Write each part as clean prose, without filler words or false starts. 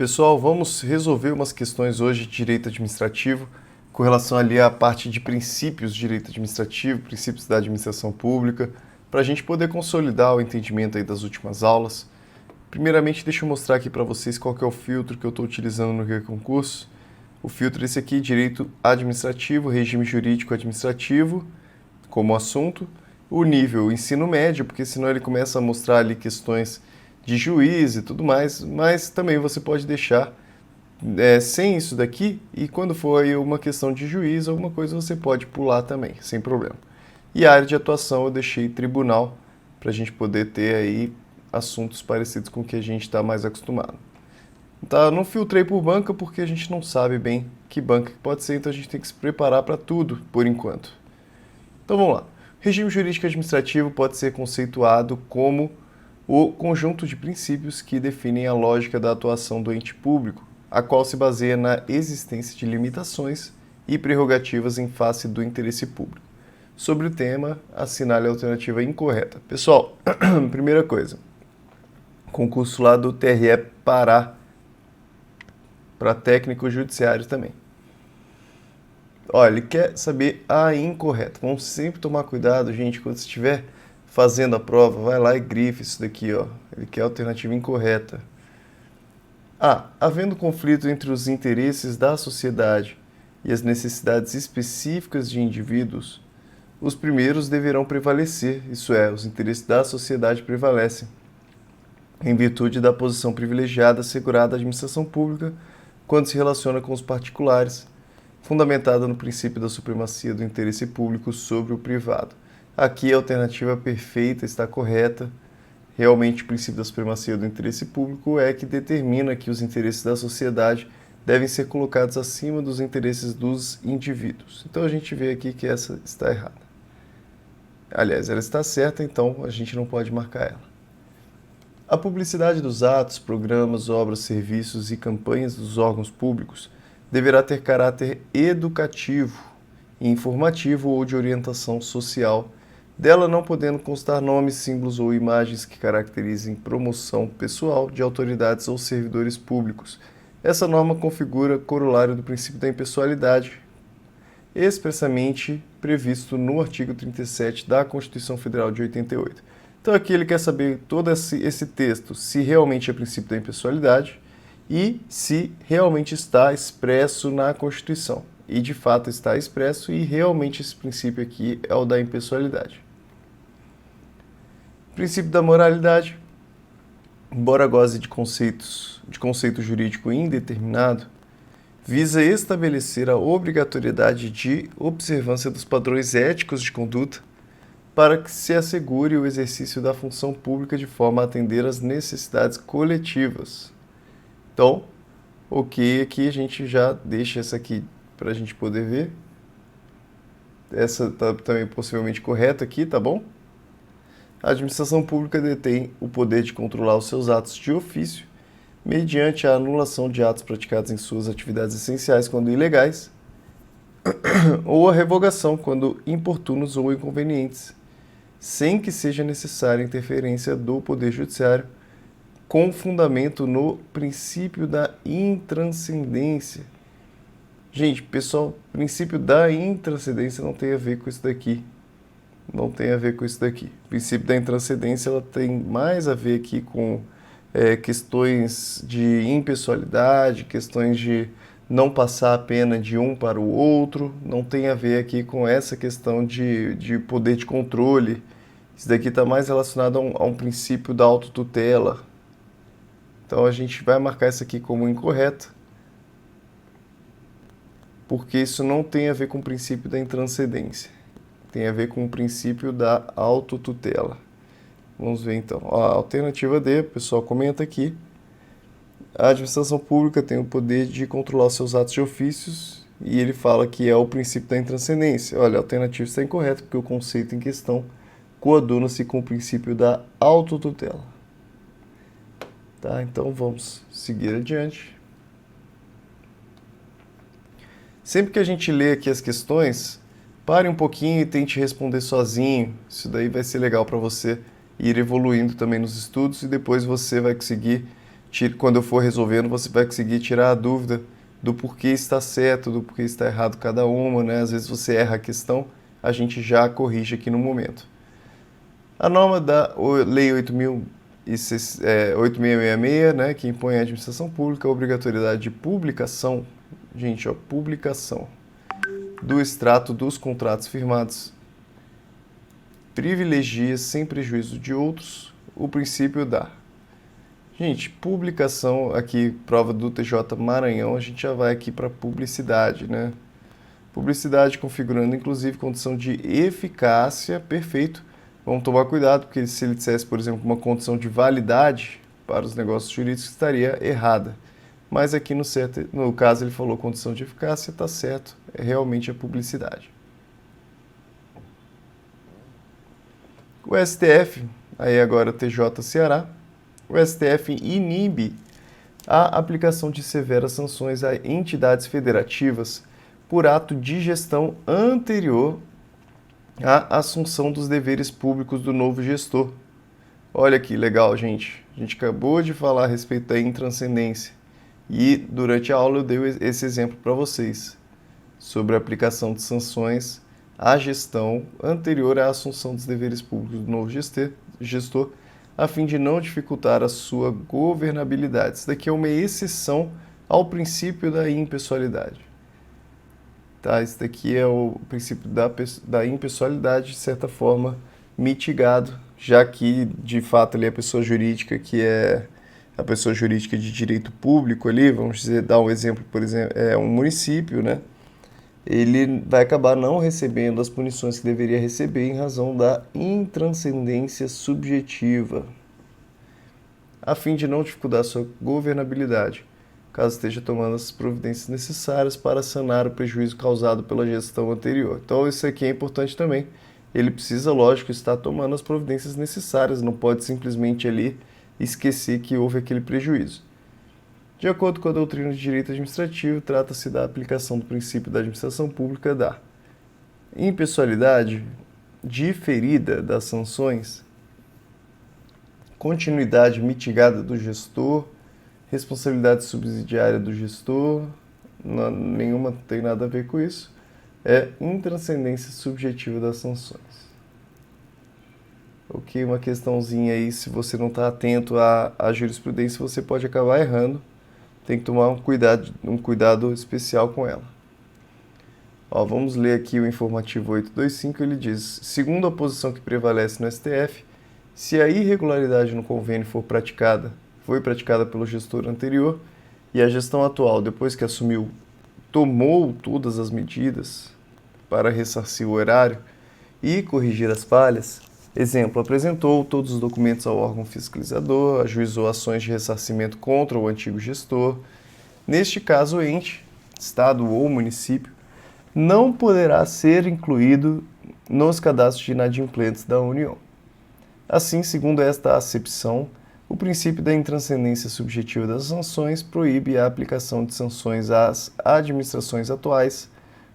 Pessoal, vamos resolver umas questões hoje de direito administrativo com relação ali à parte de princípios de direito administrativo, princípios da administração pública, para a gente poder consolidar o entendimento aí das últimas aulas. Primeiramente, deixa eu mostrar aqui para vocês qual que é o filtro que eu estou utilizando no Reconcurso. O filtro é esse aqui, direito administrativo, regime jurídico administrativo, como assunto. O nível ensino médio, porque senão ele começa a mostrar ali questões de juiz e tudo mais, mas também você pode deixar sem isso daqui, e quando for aí uma questão de juiz, alguma coisa você pode pular também, sem problema. E a área de atuação eu deixei tribunal, para a gente poder ter aí assuntos parecidos com o que a gente está mais acostumado. Tá, não filtrei por banca porque a gente não sabe bem que banca que pode ser, então a gente tem que se preparar para tudo por enquanto. Então vamos lá. Regime jurídico administrativo pode ser conceituado como o conjunto de princípios que definem a lógica da atuação do ente público, a qual se baseia na existência de limitações e prerrogativas em face do interesse público. Sobre o tema, assinale a alternativa incorreta. Pessoal, primeira coisa, concurso lá do TRE Pará, para técnico judiciário também. Olha, ele quer saber a incorreta. Vamos sempre tomar cuidado, gente, quando você estiver fazendo a prova, vai lá e grife isso daqui, ó. Ele quer a alternativa incorreta. A. Havendo conflito entre os interesses da sociedade e as necessidades específicas de indivíduos, os primeiros deverão prevalecer, isso é, os interesses da sociedade prevalecem, em virtude da posição privilegiada assegurada à administração pública quando se relaciona com os particulares, fundamentada no princípio da supremacia do interesse público sobre o privado. Aqui a alternativa perfeita está correta. Realmente o princípio da supremacia do interesse público é que determina que os interesses da sociedade devem ser colocados acima dos interesses dos indivíduos. Então a gente vê aqui que essa está errada. Aliás, ela está certa, então a gente não pode marcar ela. A publicidade dos atos, programas, obras, serviços e campanhas dos órgãos públicos deverá ter caráter educativo, informativo ou de orientação social, dela não podendo constar nomes, símbolos ou imagens que caracterizem promoção pessoal de autoridades ou servidores públicos. Essa norma configura corolário do princípio da impessoalidade, expressamente previsto no artigo 37 da Constituição Federal de 88. Então aqui ele quer saber todo esse texto, se realmente é princípio da impessoalidade e se realmente está expresso na Constituição. E de fato está expresso e realmente esse princípio aqui é o da impessoalidade. Princípio da moralidade, embora goze de conceito jurídico indeterminado, visa estabelecer a obrigatoriedade de observância dos padrões éticos de conduta para que se assegure o exercício da função pública de forma a atender às necessidades coletivas. Então, ok, aqui a gente já deixa essa aqui para a gente poder ver. Essa está também possivelmente correta aqui, tá bom? A administração pública detém o poder de controlar os seus atos de ofício mediante a anulação de atos praticados em suas atividades essenciais quando ilegais ou a revogação quando importunos ou inconvenientes, sem que seja necessária a interferência do Poder Judiciário, com fundamento no princípio da intranscendência. Gente, pessoal, o princípio da intranscendência não tem a ver com isso daqui. Não tem a ver com isso daqui. O princípio da intranscendência ela tem mais a ver aqui com questões de impessoalidade, questões de não passar a pena de um para o outro, não tem a ver aqui com essa questão de poder de controle. Isso daqui está mais relacionado a um princípio da autotutela. Então a gente vai marcar isso aqui como incorreto, porque isso não tem a ver com o princípio da intranscendência. Tem a ver com o princípio da autotutela. Vamos ver então. A alternativa D, o pessoal comenta aqui. A administração pública tem o poder de controlar os seus atos de ofícios e ele fala que é o princípio da intranscendência. Olha, a alternativa está incorreta porque o conceito em questão coaduna-se com o princípio da autotutela. Tá, então vamos seguir adiante. Sempre que a gente lê aqui as questões, pare um pouquinho e tente responder sozinho. Isso daí vai ser legal para você ir evoluindo também nos estudos e depois você vai conseguir quando eu for resolvendo, você vai conseguir tirar a dúvida do porquê está certo, do porquê está errado cada uma, né? Às vezes você erra a questão, a gente já corrige aqui no momento. A norma da Lei 8666, né, que impõe à administração pública a obrigatoriedade de publicação, gente, ó, publicação do extrato dos contratos firmados, privilegia, sem prejuízo de outros, o princípio da... Gente, publicação, aqui, prova do TJ Maranhão, a gente já vai aqui para publicidade, né? Publicidade configurando, inclusive, condição de eficácia, perfeito. Vamos tomar cuidado, porque se ele dissesse, por exemplo, uma condição de validade para os negócios jurídicos, estaria errada. Mas aqui no caso ele falou condição de eficácia, está certo, é realmente a publicidade. O STF, aí agora TJ Ceará, o STF inibe a aplicação de severas sanções a entidades federativas por ato de gestão anterior à assunção dos deveres públicos do novo gestor. Olha que legal, gente. A gente acabou de falar a respeito da intranscendência e durante a aula eu dei esse exemplo para vocês sobre a aplicação de sanções à gestão anterior à assunção dos deveres públicos do novo gestor, a fim de não dificultar a sua governabilidade. Isso daqui é uma exceção ao princípio da impessoalidade. Tá, esse daqui é o princípio da impessoalidade, de certa forma, mitigado, já que, de fato, ali a pessoa jurídica, que é a pessoa jurídica de direito público ali, vamos dizer, dar um exemplo, por exemplo, é um município, né? Ele vai acabar não recebendo as punições que deveria receber em razão da intranscendência subjetiva, a fim de não dificultar a sua governabilidade, caso esteja tomando as providências necessárias para sanar o prejuízo causado pela gestão anterior. Então isso aqui é importante também. Ele precisa, lógico, estar tomando as providências necessárias, não pode simplesmente ali esquecer que houve aquele prejuízo. De acordo com a doutrina de direito administrativo, trata-se da aplicação do princípio da administração pública da impessoalidade diferida das sanções, continuidade mitigada do gestor, responsabilidade subsidiária do gestor, nenhuma tem nada a ver com isso, é intranscendência subjetiva das sanções. Ok, uma questãozinha aí, se você não está atento à jurisprudência, você pode acabar errando. Tem que tomar um cuidado especial com ela. Ó, vamos ler aqui o informativo 825, ele diz: segundo a posição que prevalece no STF, se a irregularidade no convênio foi praticada pelo gestor anterior e a gestão atual, depois que assumiu, tomou todas as medidas para ressarcir o erário e corrigir as falhas, exemplo, apresentou todos os documentos ao órgão fiscalizador, ajuizou ações de ressarcimento contra o antigo gestor. Neste caso, o ente, estado ou município, não poderá ser incluído nos cadastros de inadimplentes da União. Assim, segundo esta acepção, o princípio da intranscendência subjetiva das sanções proíbe a aplicação de sanções às administrações atuais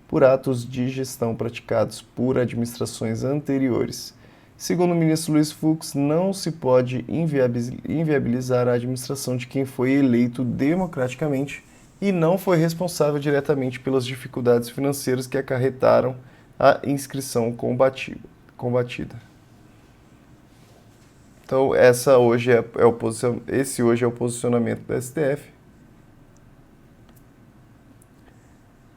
por atos de gestão praticados por administrações anteriores. Segundo o ministro Luiz Fux, não se pode inviabilizar a administração de quem foi eleito democraticamente e não foi responsável diretamente pelas dificuldades financeiras que acarretaram a inscrição combatida. Então, esse hoje é o posicionamento do STF.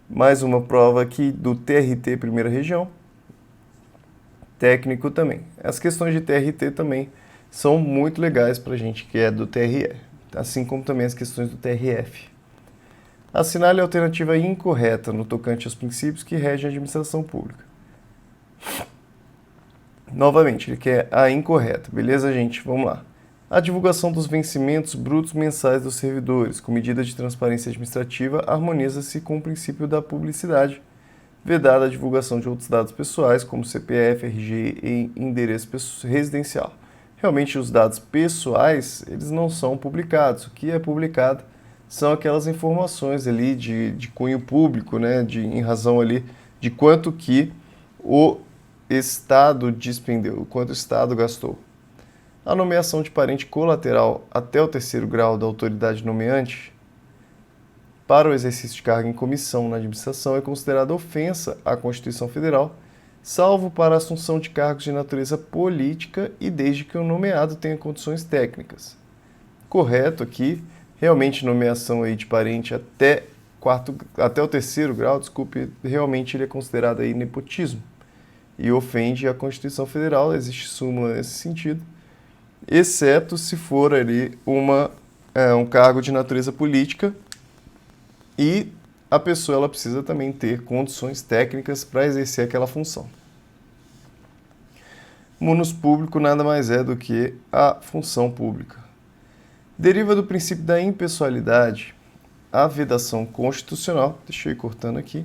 Mais uma prova aqui do TRT Primeira Região. Técnico também. As questões de TRT também são muito legais para a gente que é do TRE, assim como também as questões do TRF. Assinale a alternativa incorreta no tocante aos princípios que regem a administração pública. Novamente, ele quer a incorreta. Beleza, gente? Vamos lá. A divulgação dos vencimentos brutos mensais dos servidores, com medida de transparência administrativa, harmoniza-se com o princípio da publicidade, vedada a divulgação de outros dados pessoais, como CPF, RG e endereço residencial. Realmente, os dados pessoais, eles não são publicados. O que é publicado são aquelas informações ali de cunho público, né, em razão ali de quanto que o Estado despendeu, quanto o Estado gastou. A nomeação de parente colateral até o terceiro grau da autoridade nomeante para o exercício de cargo em comissão na administração é considerada ofensa à Constituição Federal, salvo para a assunção de cargos de natureza política e desde que o nomeado tenha condições técnicas. Correto aqui, realmente nomeação aí de parente até o terceiro grau, realmente ele é considerado aí nepotismo e ofende a Constituição Federal, existe súmula nesse sentido, exceto se for ali um cargo de natureza política e a pessoa ela precisa também ter condições técnicas para exercer aquela função. Munus público nada mais é do que a função pública. Deriva do princípio da impessoalidade a vedação constitucional, deixa eu ir cortando aqui,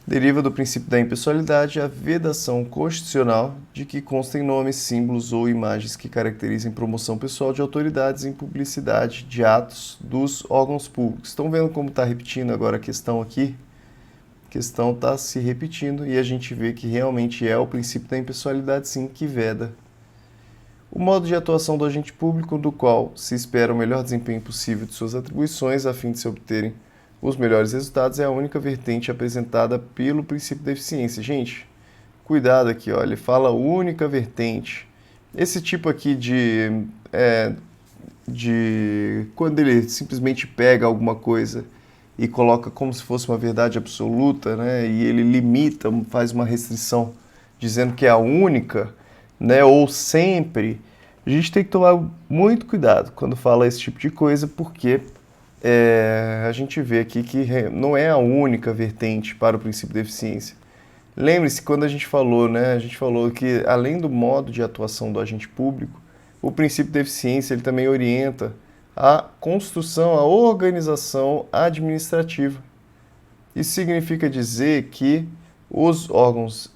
deriva do princípio da impessoalidade a vedação constitucional de que constem nomes, símbolos ou imagens que caracterizem promoção pessoal de autoridades em publicidade de atos dos órgãos públicos. Estão vendo como está repetindo agora a questão aqui? A questão está se repetindo e a gente vê que realmente é o princípio da impessoalidade, sim, que veda o modo de atuação do agente público, do qual se espera o melhor desempenho possível de suas atribuições a fim de se obterem os melhores resultados, é a única vertente apresentada pelo princípio da eficiência. Gente, cuidado aqui, ó, ele fala única vertente. Esse tipo aqui de quando ele simplesmente pega alguma coisa e coloca como se fosse uma verdade absoluta, né, e ele limita, faz uma restrição dizendo que é a única, né, ou sempre, a gente tem que tomar muito cuidado quando fala esse tipo de coisa, porque a gente vê aqui que não é a única vertente para o princípio da eficiência. Lembre-se, quando a gente falou, né, a gente falou que além do modo de atuação do agente público, o princípio da eficiência ele também orienta a construção, a organização administrativa. Isso significa dizer que os órgãos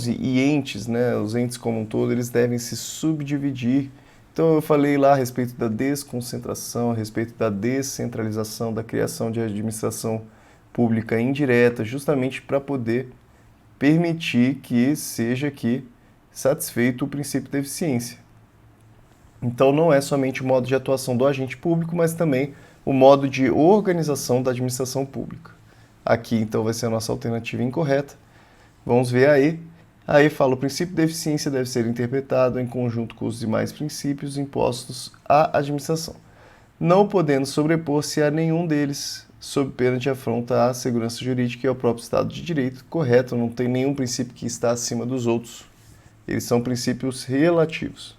e entes, né, os entes como um todo, eles devem se subdividir. Então eu falei lá a respeito da desconcentração, a respeito da descentralização, da criação de administração pública indireta, justamente para poder permitir que seja aqui satisfeito o princípio da eficiência. Então não é somente o modo de atuação do agente público, mas também o modo de organização da administração pública. Aqui então vai ser a nossa alternativa incorreta. Vamos ver aí. Aí fala, o princípio da eficiência deve ser interpretado em conjunto com os demais princípios impostos à administração, não podendo sobrepor-se a nenhum deles, sob pena de afronta à segurança jurídica e ao próprio Estado de Direito. Correto, não tem nenhum princípio que está acima dos outros. Eles são princípios relativos.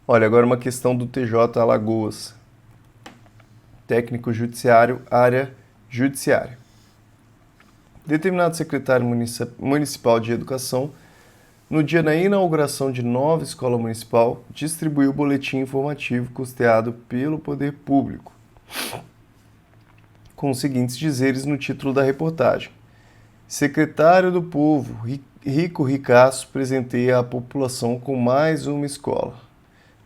Olha, agora uma questão do TJ Alagoas. Técnico judiciário, área judiciária. Determinado secretário municipal de educação, no dia da inauguração de nova escola municipal, distribuiu o boletim informativo custeado pelo poder público, com os seguintes dizeres no título da reportagem: Secretário do Povo, Rico Ricaço, presenteia a população com mais uma escola.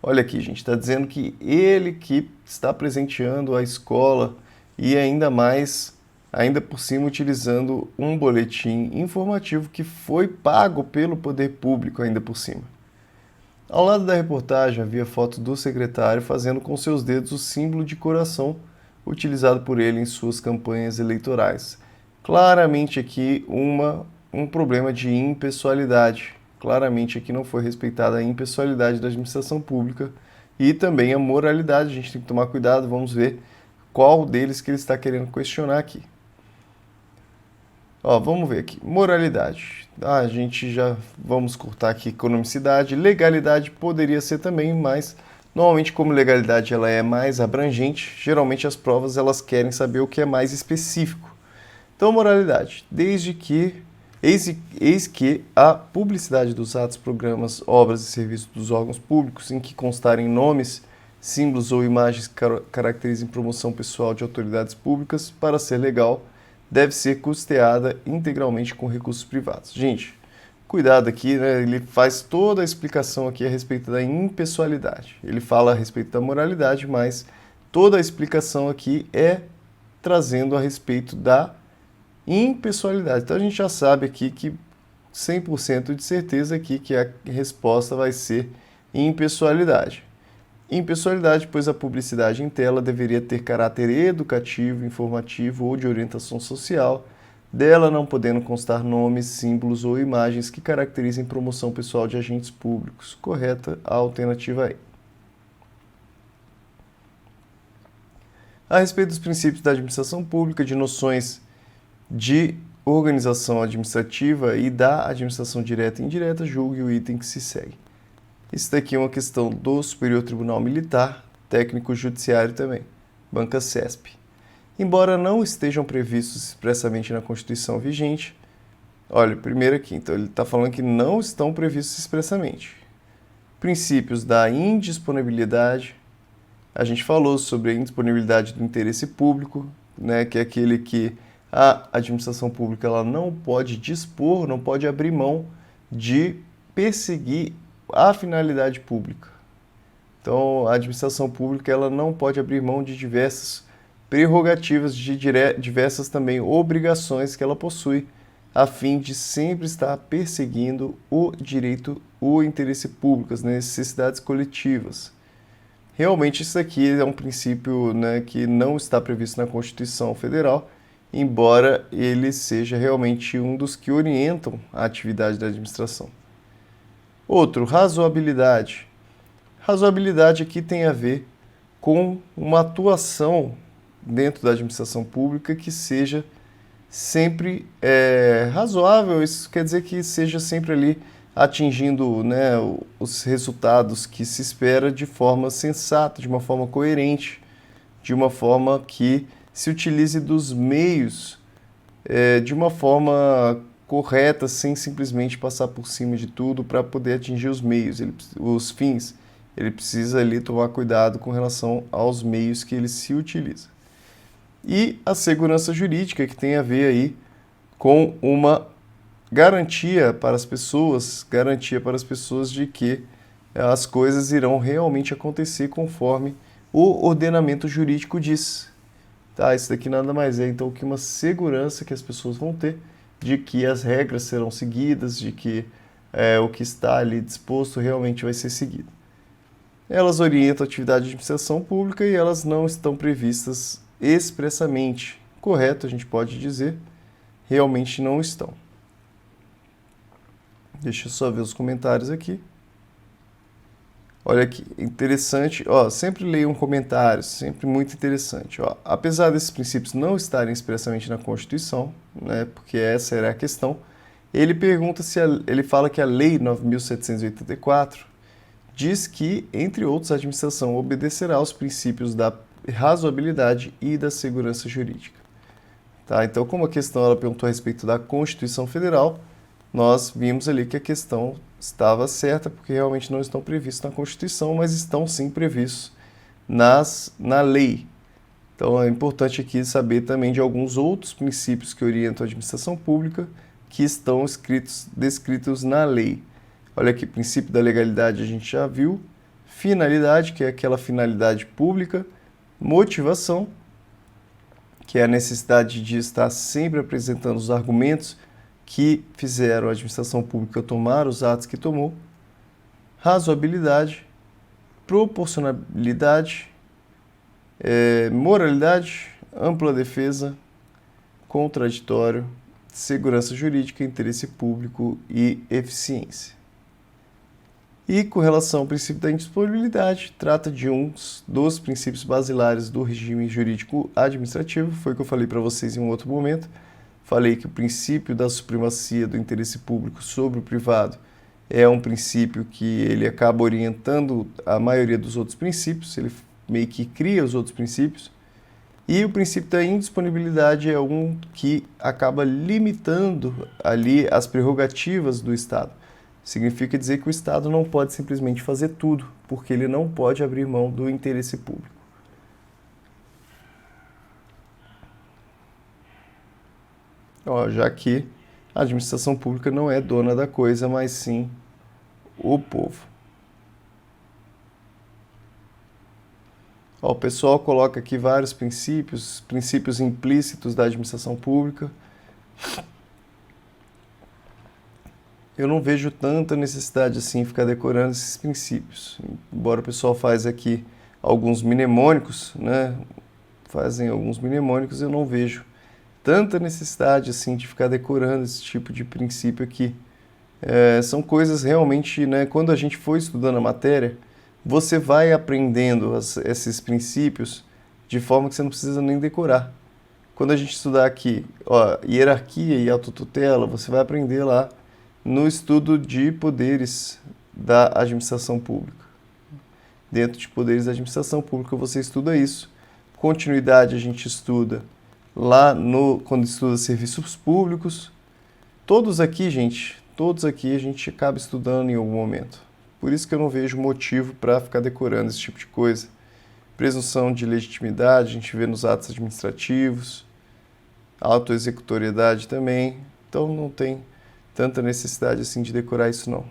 Olha aqui, gente, está dizendo que ele que está presenteando a escola e ainda por cima utilizando um boletim informativo que foi pago pelo poder público ainda por cima. Ao lado da reportagem havia foto do secretário fazendo com seus dedos o símbolo de coração utilizado por ele em suas campanhas eleitorais. Claramente aqui um problema de impessoalidade. Claramente aqui não foi respeitada a impessoalidade da administração pública e também a moralidade. A gente tem que tomar cuidado, vamos ver qual deles que ele está querendo questionar aqui. Ó, vamos ver aqui. Moralidade. A gente já vamos cortar aqui economicidade. Legalidade poderia ser também, mas normalmente como legalidade ela é mais abrangente, geralmente as provas elas querem saber o que é mais específico. Então, moralidade. Eis que a publicidade dos atos, programas, obras e serviços dos órgãos públicos em que constarem nomes, símbolos ou imagens que caracterizem promoção pessoal de autoridades públicas, para ser legal, deve ser custeada integralmente com recursos privados. Gente, cuidado aqui, né? Ele faz toda a explicação aqui a respeito da impessoalidade. Ele fala a respeito da moralidade, mas toda a explicação aqui é trazendo a respeito da impessoalidade. Então a gente já sabe aqui que 100% de certeza aqui que a resposta vai ser impessoalidade. Impessoalidade, pois a publicidade em tela deveria ter caráter educativo, informativo ou de orientação social, dela não podendo constar nomes, símbolos ou imagens que caracterizem promoção pessoal de agentes públicos. Correta a alternativa E. A respeito dos princípios da administração pública, de noções de organização administrativa e da administração direta e indireta, julgue o item que se segue. Isso daqui é uma questão do Superior Tribunal Militar, técnico judiciário também, banca CESP. Embora não estejam previstos expressamente na Constituição vigente, olha, primeiro aqui, então ele está falando que não estão previstos expressamente. Princípios da indisponibilidade, a gente falou sobre a indisponibilidade do interesse público, né, que é aquele que a administração pública ela não pode dispor, não pode abrir mão de perseguir a finalidade pública. Então, a administração pública ela não pode abrir mão de diversas prerrogativas, de diversas também obrigações que ela possui, a fim de sempre estar perseguindo o direito, o interesse público, as necessidades coletivas. Realmente isso aqui é um princípio, né, que não está previsto na Constituição Federal, embora ele seja realmente um dos que orientam a atividade da administração. Outro, razoabilidade. Razoabilidade aqui tem a ver com uma atuação dentro da administração pública que seja sempre razoável. Isso quer dizer que seja sempre ali atingindo, né, os resultados que se espera de forma sensata, de uma forma coerente, de uma forma que se utilize dos meios de uma forma correta, sem simplesmente passar por cima de tudo para poder atingir os meios, os fins. Ele precisa ali tomar cuidado com relação aos meios que ele se utiliza. E a segurança jurídica, que tem a ver aí com uma garantia para as pessoas de que as coisas irão realmente acontecer conforme o ordenamento jurídico diz. Tá, isso daqui nada mais é então que uma segurança que as pessoas vão ter de que as regras serão seguidas, de que o que está ali disposto realmente vai ser seguido. Elas orientam a atividade de administração pública e elas não estão previstas expressamente. Correto, a gente pode dizer, realmente não estão. Deixa eu só ver os comentários aqui. Olha aqui, interessante, ó, sempre leia um comentário, sempre muito interessante. Ó. Apesar desses princípios não estarem expressamente na Constituição, né, porque essa era a questão, ele pergunta ele fala que a Lei 9.784 diz que, entre outros, a administração obedecerá aos princípios da razoabilidade e da segurança jurídica. Tá, então, como a questão ela perguntou a respeito da Constituição Federal, nós vimos ali que a questão estava certa, porque realmente não estão previstos na Constituição, mas estão sim previstos na lei. Então é importante aqui saber também de alguns outros princípios que orientam a administração pública que estão descritos na lei. Olha aqui, princípio da legalidade a gente já viu, finalidade, que é aquela finalidade pública, motivação, que é a necessidade de estar sempre apresentando os argumentos que fizeram a administração pública tomar os atos que tomou, razoabilidade, proporcionalidade, moralidade, ampla defesa, contraditório, segurança jurídica, interesse público e eficiência. E com relação ao princípio da indisponibilidade, trata de um dos princípios basilares do regime jurídico administrativo, foi o que eu falei para vocês em um outro momento. Falei que o princípio da supremacia do interesse público sobre o privado é um princípio que ele acaba orientando a maioria dos outros princípios, ele meio que cria os outros princípios. E o princípio da indisponibilidade é um que acaba limitando ali as prerrogativas do Estado. Significa dizer que o Estado não pode simplesmente fazer tudo, porque ele não pode abrir mão do interesse público. Ó, já que a administração pública não é dona da coisa, mas sim o povo. Ó, o pessoal coloca aqui vários princípios implícitos da administração pública. Eu não vejo tanta necessidade assim em ficar decorando esses princípios. Embora o pessoal faz aqui alguns mnemônicos, né? Fazem alguns mnemônicos, eu não vejo tanta necessidade assim de ficar decorando esse tipo de princípio aqui. São coisas realmente, né? Quando a gente for estudando a matéria, você vai aprendendo esses princípios de forma que você não precisa nem decorar. Quando a gente estudar aqui, ó, hierarquia e autotutela, você vai aprender lá no estudo de poderes da administração pública. Dentro de poderes da administração pública você estuda isso. Continuidade a gente estuda lá no quando estuda serviços públicos. Todos aqui, gente, todos aqui a gente acaba estudando em algum momento. Por isso que eu não vejo motivo para ficar decorando esse tipo de coisa. Presunção de legitimidade, a gente vê nos atos administrativos, autoexecutoriedade também. Então não tem tanta necessidade assim de decorar isso não.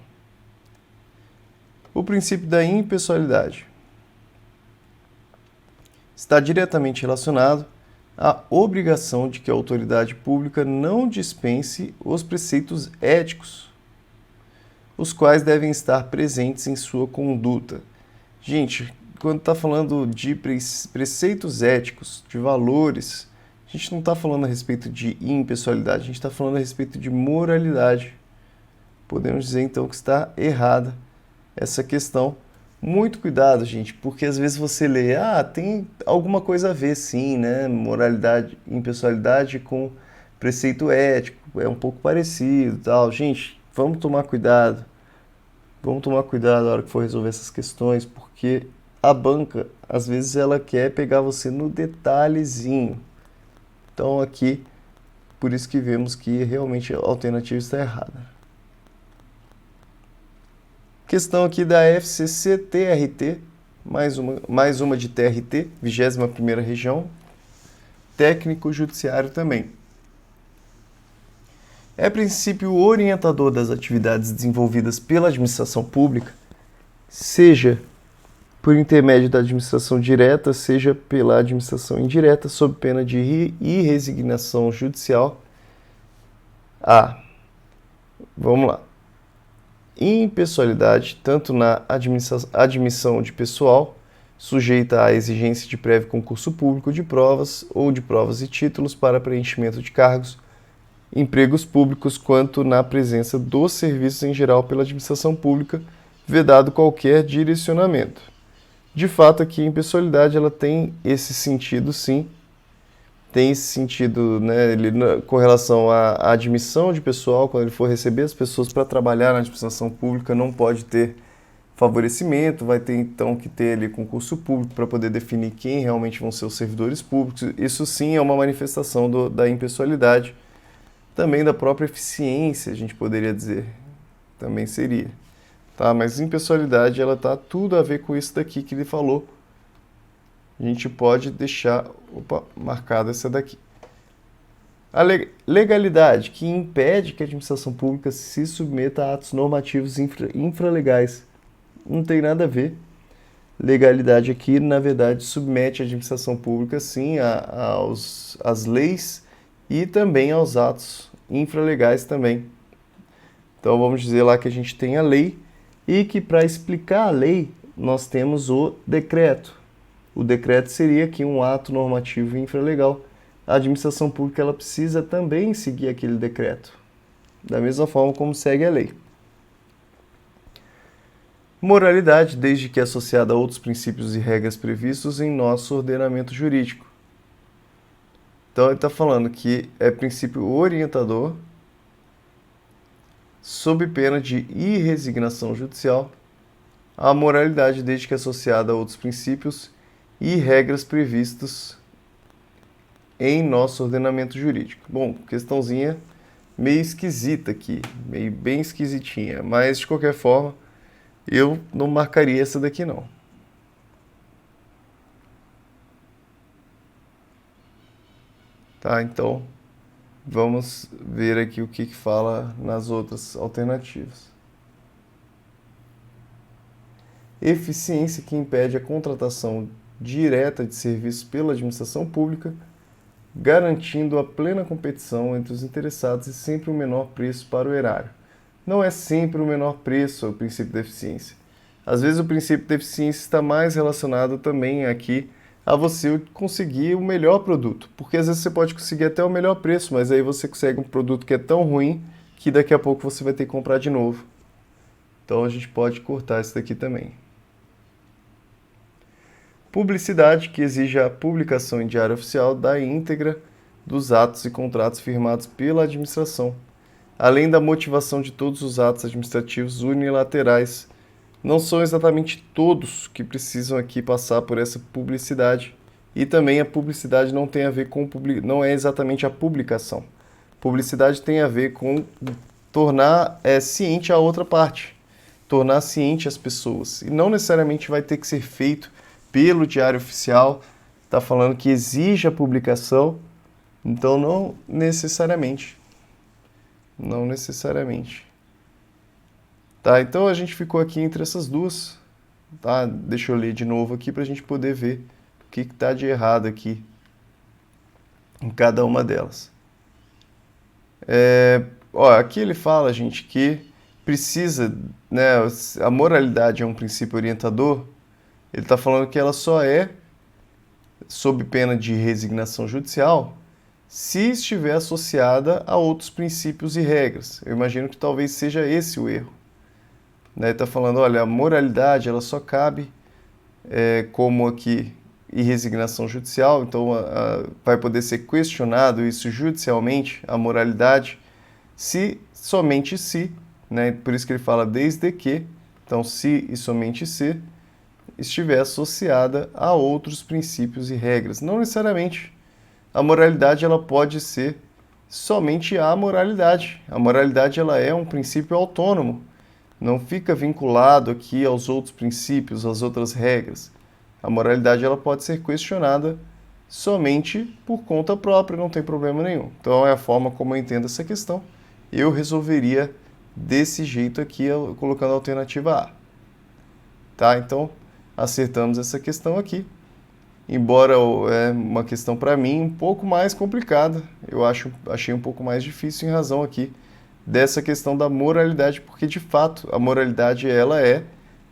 O princípio da impessoalidade está diretamente relacionado à obrigação de que a autoridade pública não dispense os preceitos éticos, os quais devem estar presentes em sua conduta. Gente, quando está falando de preceitos éticos, de valores, a gente não está falando a respeito de impessoalidade, a gente está falando a respeito de moralidade. Podemos dizer então que está errada essa questão. Muito cuidado, gente, porque às vezes você lê, tem alguma coisa a ver sim, né? Moralidade, impessoalidade com preceito ético, é um pouco parecido, tal. Gente, vamos tomar cuidado. Vamos tomar cuidado na hora que for resolver essas questões, porque a banca, às vezes, ela quer pegar você no detalhezinho. Então, aqui, por isso que vemos que realmente a alternativa está errada. Questão aqui da FCC-TRT, mais uma de TRT, 21ª Região, técnico judiciário também. É princípio orientador das atividades desenvolvidas pela administração pública, seja por intermédio da administração direta, seja pela administração indireta, sob pena de irresignação judicial. Vamos lá. Impessoalidade, tanto na admissão de pessoal, sujeita à exigência de prévio concurso público de provas ou de provas e títulos para preenchimento de cargos, empregos públicos, quanto na presença dos serviços em geral pela administração pública, vedado qualquer direcionamento. De fato, aqui a impessoalidade ela tem esse sentido, sim. Tem esse sentido, né, com relação à admissão de pessoal, quando ele for receber as pessoas para trabalhar na administração pública, não pode ter favorecimento, vai ter então que ter ali concurso público para poder definir quem realmente vão ser os servidores públicos. Isso sim é uma manifestação da impessoalidade, também da própria eficiência, a gente poderia dizer, também seria. Tá? Mas impessoalidade, ela tá tudo a ver com isso daqui que ele falou. A gente pode deixar marcada essa daqui. A legalidade, que impede que a administração pública se submeta a atos normativos infralegais. Não tem nada a ver. Legalidade aqui, na verdade, submete a administração pública, sim, às leis e também aos atos infralegais também. Então, vamos dizer lá que a gente tem a lei e que, para explicar a lei, nós temos o decreto. O decreto seria aqui um ato normativo infralegal. A administração pública ela precisa também seguir aquele decreto, da mesma forma como segue a lei. Moralidade, desde que associada a outros princípios e regras previstos em nosso ordenamento jurídico. Então ele está falando que é princípio orientador, sob pena de irresignação judicial, a moralidade, desde que associada a outros princípios e regras previstas em nosso ordenamento jurídico. Bom, questãozinha meio esquisita aqui, meio bem esquisitinha, mas de qualquer forma eu não marcaria essa daqui não. Tá, então vamos ver aqui o que fala nas outras alternativas. Eficiência, que impede a contratação direta de serviços pela administração pública, garantindo a plena competição entre os interessados e sempre o menor preço para o erário. Não é sempre o menor preço o princípio da eficiência. Às vezes o princípio da eficiência está mais relacionado também aqui a você conseguir o melhor produto, porque às vezes você pode conseguir até o melhor preço, mas aí você consegue um produto que é tão ruim que daqui a pouco você vai ter que comprar de novo. Então a gente pode cortar isso daqui também. Publicidade, que exige a publicação em diário oficial da íntegra dos atos e contratos firmados pela administração, além da motivação de todos os atos administrativos unilaterais. Não são exatamente todos que precisam aqui passar por essa publicidade. E também a publicidade não tem a ver com não é exatamente a publicação. Publicidade tem a ver com tornar ciente a outra parte, tornar ciente as pessoas. E não necessariamente vai ter que ser feito pelo Diário Oficial. Está falando que exige a publicação, então não necessariamente. Não necessariamente. Tá, então a gente ficou aqui entre essas duas. Tá? Deixa eu ler de novo aqui para a gente poder ver o que está de errado aqui em cada uma delas. Aqui ele fala, gente, que precisa, né, a moralidade é um princípio orientador. Ele está falando que ela só é sob pena de resignação judicial se estiver associada a outros princípios e regras. Eu imagino que talvez seja esse o erro. Ele está falando, olha, a moralidade ela só cabe como aqui em resignação judicial, então vai poder ser questionado isso judicialmente, a moralidade, somente se, né, por isso que ele fala desde que, então se e somente se, estiver associada a outros princípios e regras. Não necessariamente. A moralidade ela pode ser somente a moralidade. A moralidade ela é um princípio autônomo. Não fica vinculado aqui aos outros princípios, às outras regras. A moralidade ela pode ser questionada somente por conta própria, não tem problema nenhum. Então é a forma como eu entendo essa questão. Eu resolveria desse jeito aqui, colocando a alternativa A. Tá? Então, acertamos essa questão aqui. Embora é uma questão para mim um pouco mais complicada, achei um pouco mais difícil em razão aqui dessa questão da moralidade, porque de fato a moralidade ela é,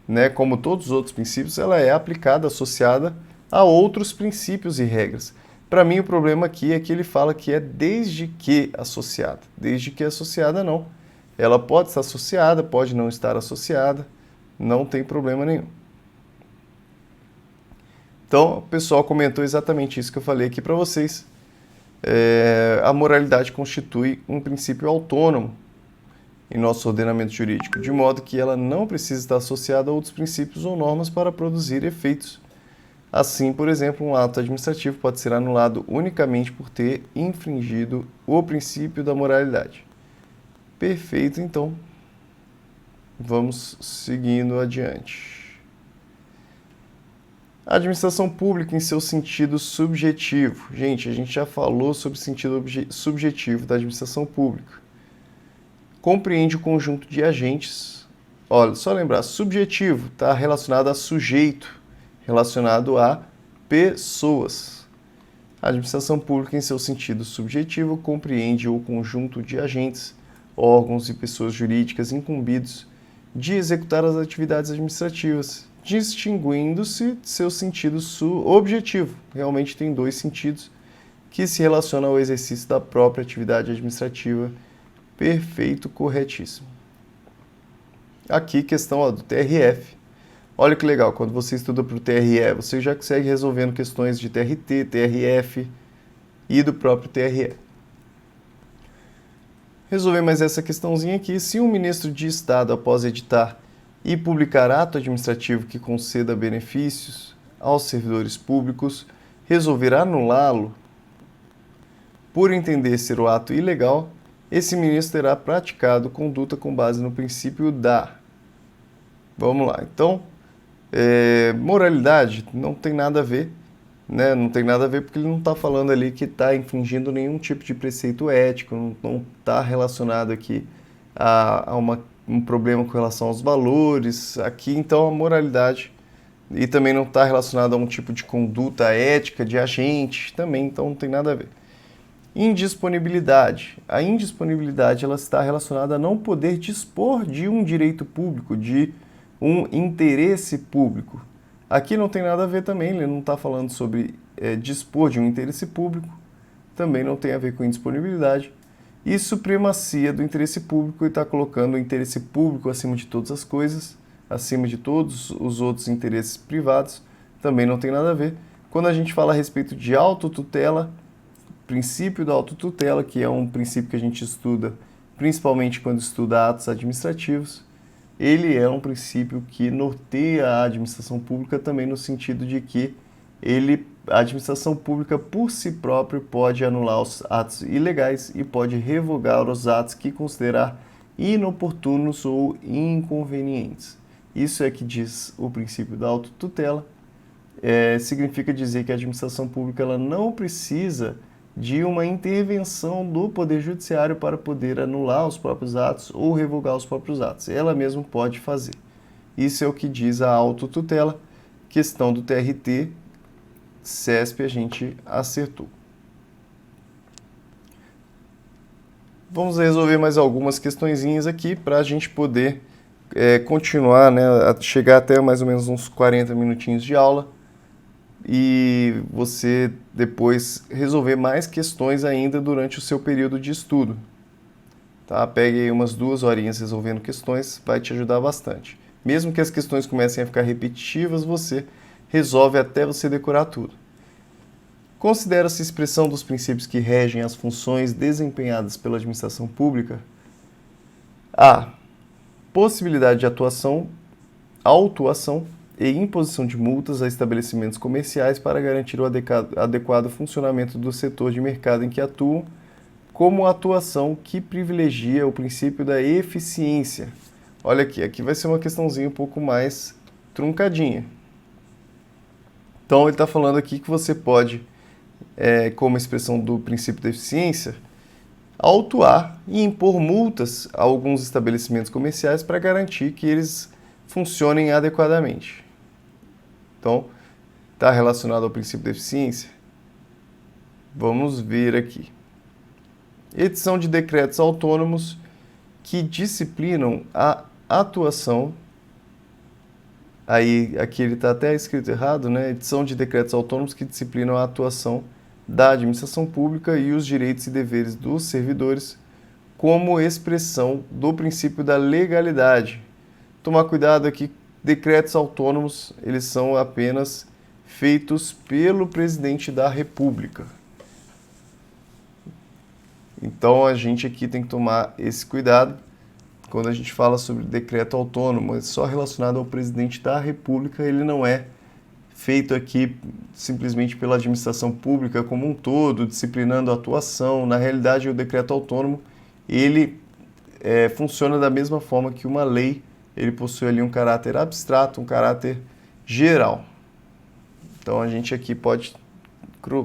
né, como todos os outros princípios, ela é aplicada, associada a outros princípios e regras. Para mim o problema aqui é que ele fala que é desde que associada. Desde que associada não. Ela pode estar associada, pode não estar associada, não tem problema nenhum. Então, o pessoal comentou exatamente isso que eu falei aqui para vocês. A moralidade constitui um princípio autônomo em nosso ordenamento jurídico, de modo que ela não precisa estar associada a outros princípios ou normas para produzir efeitos. Assim, por exemplo, um ato administrativo pode ser anulado unicamente por ter infringido o princípio da moralidade. Perfeito, então. Vamos seguindo adiante. A administração pública em seu sentido subjetivo. Gente, a gente já falou sobre o sentido subjetivo da administração pública. Compreende o conjunto de agentes. Olha, só lembrar, subjetivo está relacionado a sujeito, relacionado a pessoas. A administração pública em seu sentido subjetivo compreende o conjunto de agentes, órgãos e pessoas jurídicas incumbidos de executar as atividades administrativas, distinguindo-se de seu sentido objetivo. Realmente tem dois sentidos que se relacionam ao exercício da própria atividade administrativa. Perfeito, corretíssimo. Aqui, questão do TRF. Olha que legal, quando você estuda para o TRE, você já consegue resolvendo questões de TRT, TRF e do próprio TRE. Resolver mais essa questãozinha aqui. Se um ministro de Estado, após editar e publicar ato administrativo que conceda benefícios aos servidores públicos, resolver anulá-lo por entender ser o ato ilegal, esse ministro terá praticado conduta com base no princípio da... Vamos lá, então, moralidade não tem nada a ver, né? Não tem nada a ver porque ele não está falando ali que está infringindo nenhum tipo de preceito ético, não está relacionado aqui a um problema com relação aos valores. Aqui, então, a moralidade, e também não está relacionado a um tipo de conduta ética de agente, também, então não tem nada a ver. Indisponibilidade. A indisponibilidade ela está relacionada a não poder dispor de um direito público, de um interesse público. Aqui não tem nada a ver também, ele não está falando sobre dispor de um interesse público, também não tem a ver com indisponibilidade. E supremacia do interesse público, e está colocando o interesse público acima de todas as coisas, acima de todos os outros interesses privados, também não tem nada a ver. Quando a gente fala a respeito de autotutela, princípio da autotutela, que é um princípio que a gente estuda principalmente quando estuda atos administrativos, ele é um princípio que norteia a administração pública também no sentido de que a administração pública por si própria pode anular os atos ilegais e pode revogar os atos que considerar inoportunos ou inconvenientes. Isso é que diz o princípio da autotutela. Significa dizer que a administração pública ela não precisa de uma intervenção do Poder Judiciário para poder anular os próprios atos ou revogar os próprios atos. Ela mesma pode fazer. Isso é o que diz a autotutela. Questão do TRT, CESP a gente acertou. Vamos resolver mais algumas questõezinhas aqui para a gente poder continuar, né, chegar até mais ou menos uns 40 minutinhos de aula e você depois resolver mais questões ainda durante o seu período de estudo. Tá? Pegue aí umas 2 horinhas resolvendo questões, vai te ajudar bastante. Mesmo que as questões comecem a ficar repetitivas, você resolve até você decorar tudo. Considera-se expressão dos princípios que regem as funções desempenhadas pela administração pública a possibilidade de atuação, autuação e imposição de multas a estabelecimentos comerciais para garantir o adequado funcionamento do setor de mercado em que atuam, como atuação que privilegia o princípio da eficiência. Olha aqui vai ser uma questãozinha um pouco mais truncadinha. Então ele está falando aqui que você pode, como expressão do princípio da eficiência, autuar e impor multas a alguns estabelecimentos comerciais para garantir que eles funcionem adequadamente. Então, está relacionado ao princípio da eficiência? Vamos ver aqui. Edição de decretos autônomos que disciplinam a atuação. Aqui ele está até escrito errado, né? Edição de decretos autônomos que disciplinam a atuação da administração pública e os direitos e deveres dos servidores como expressão do princípio da legalidade. Tomar cuidado aqui, decretos autônomos, eles são apenas feitos pelo presidente da República. Então a gente aqui tem que tomar esse cuidado. Quando a gente fala sobre decreto autônomo, é só relacionado ao presidente da República, ele não é feito aqui simplesmente pela administração pública como um todo, disciplinando a atuação. Na realidade, o decreto autônomo, ele funciona da mesma forma que uma lei, ele possui ali um caráter abstrato, um caráter geral. Então, a gente aqui pode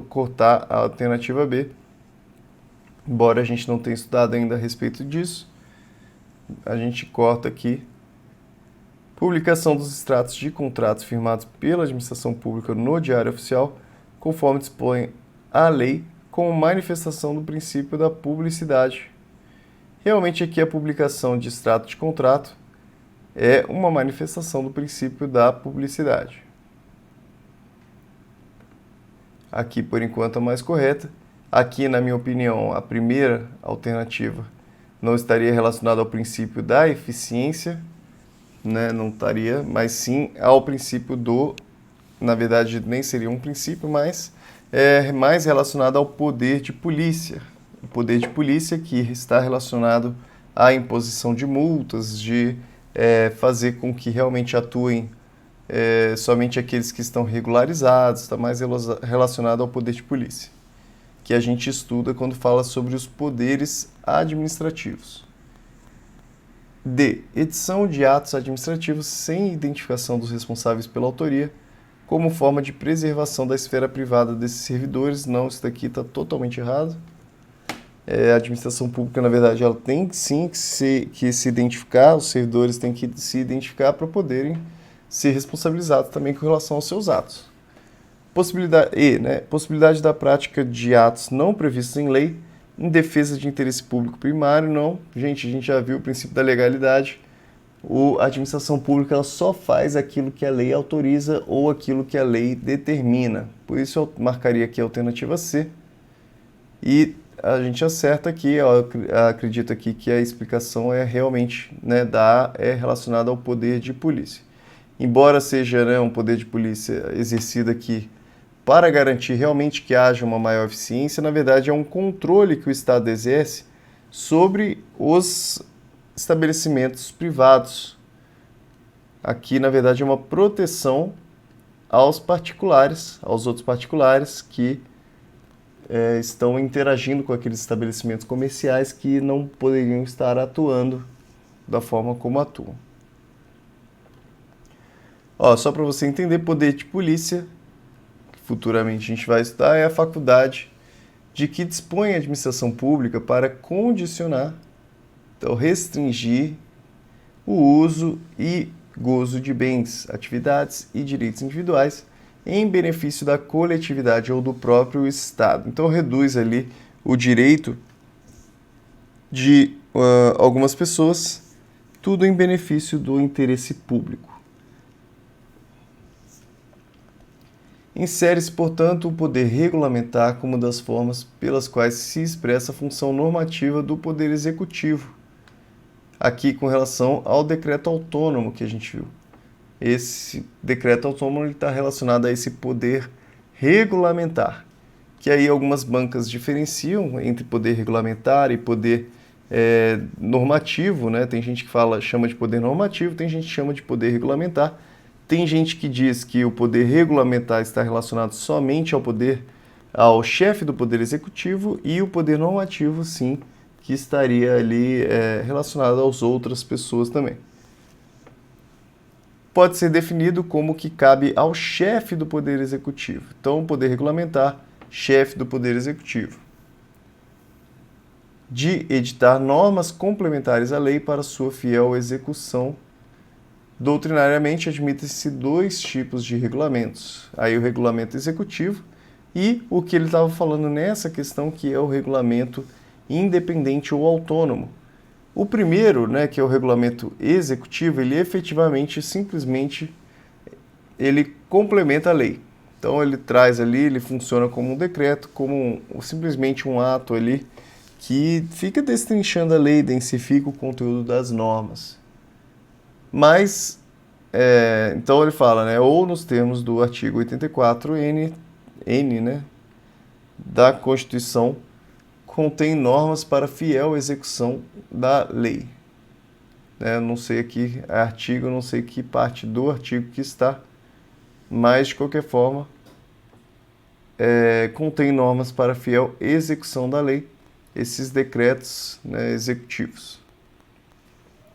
cortar a alternativa B, embora a gente não tenha estudado ainda a respeito disso, a gente corta aqui. Publicação dos extratos de contratos firmados pela administração pública no Diário Oficial, conforme dispõe a lei, como manifestação do princípio da publicidade. Realmente aqui a publicação de extrato de contrato é uma manifestação do princípio da publicidade. Aqui, por enquanto, a mais correta. Aqui, na minha opinião, a primeira alternativa não estaria relacionada ao princípio da eficiência, né? Não estaria, mas sim ao princípio na verdade, nem seria um princípio, mas é mais relacionado ao poder de polícia. O poder de polícia que está relacionado à imposição de multas, de fazer com que realmente atuem somente aqueles que estão regularizados, está mais relacionado ao poder de polícia, que a gente estuda quando fala sobre os poderes administrativos. D. Edição de atos administrativos sem identificação dos responsáveis pela autoria, como forma de preservação da esfera privada desses servidores. Não, isso daqui está totalmente errado. A administração pública, na verdade, ela tem sim que se identificar, os servidores têm que se identificar para poderem ser responsabilizados também com relação aos seus atos. Possibilidade da prática de atos não previstos em lei em defesa de interesse público primário, não. Gente, a gente já viu o princípio da legalidade. A administração pública ela só faz aquilo que a lei autoriza ou aquilo que a lei determina. Por isso eu marcaria aqui a alternativa C. E a gente acerta aqui, eu acredito aqui que a explicação é realmente, né, é relacionada ao poder de polícia. Embora seja, né, um poder de polícia exercido aqui para garantir realmente que haja uma maior eficiência, na verdade é um controle que o Estado exerce sobre os estabelecimentos privados. Aqui, na verdade, é uma proteção aos particulares, aos outros particulares que estão interagindo com aqueles estabelecimentos comerciais que não poderiam estar atuando da forma como atuam. Só para você entender, poder de polícia, que futuramente a gente vai estudar, é a faculdade de que dispõe a administração pública para condicionar, então restringir o uso e gozo de bens, atividades e direitos individuais em benefício da coletividade ou do próprio Estado. Então reduz ali o direito de algumas pessoas, tudo em benefício do interesse público. Insere-se, portanto, o poder regulamentar como uma das formas pelas quais se expressa a função normativa do Poder Executivo. Aqui com relação ao decreto autônomo que a gente viu. Esse decreto autônomo está relacionado a esse poder regulamentar, que aí algumas bancas diferenciam entre poder regulamentar e poder normativo, né? Tem gente que chama de poder normativo, tem gente que chama de poder regulamentar. Tem gente que diz que o poder regulamentar está relacionado somente ao chefe do poder executivo e o poder normativo, sim, que estaria ali relacionado às outras pessoas também. Pode ser definido como que cabe ao chefe do poder executivo. Então, o poder regulamentar, chefe do poder executivo, de editar normas complementares à lei para sua fiel execução. Doutrinariamente, admitem-se dois tipos de regulamentos. Aí o regulamento executivo e o que ele estava falando nessa questão, que é o regulamento independente ou autônomo. O primeiro, né, que é o regulamento executivo, ele efetivamente, simplesmente, ele complementa a lei. Então ele traz ali, ele funciona como um decreto, como simplesmente um ato ali que fica destrinchando a lei, densifica o conteúdo das normas. Mas, então ele fala, né, ou nos termos do artigo 84N, né, da Constituição, contém normas para fiel execução da lei. Não sei aqui artigo, não sei que parte do artigo que está, mas de qualquer forma, contém normas para fiel execução da lei, esses decretos, né, executivos.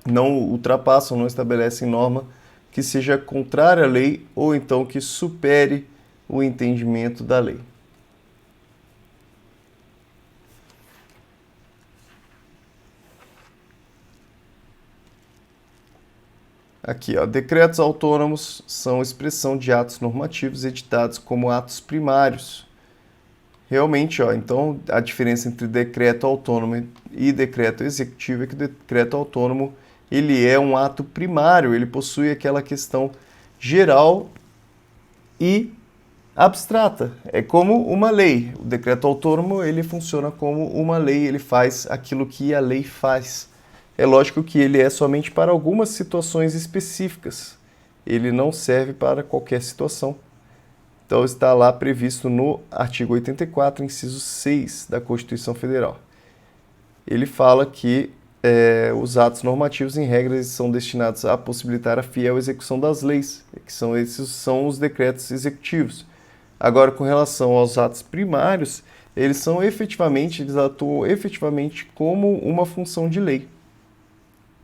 Não ultrapassam, não estabelecem norma que seja contrária à lei ou então que supere o entendimento da lei. Aqui, decretos autônomos são expressão de atos normativos editados como atos primários. Realmente, então a diferença entre decreto autônomo e decreto executivo é que o decreto autônomo ele é um ato primário, ele possui aquela questão geral e abstrata. É como uma lei. O decreto autônomo ele funciona como uma lei, ele faz aquilo que a lei faz. É lógico que ele é somente para algumas situações específicas. Ele não serve para qualquer situação. Então está lá previsto no artigo 84, inciso 6 da Constituição Federal. Ele fala que os atos normativos, em regra, são destinados a possibilitar a fiel execução das leis, esses são os decretos executivos. Agora, com relação aos atos primários, eles atuam efetivamente como uma função de lei.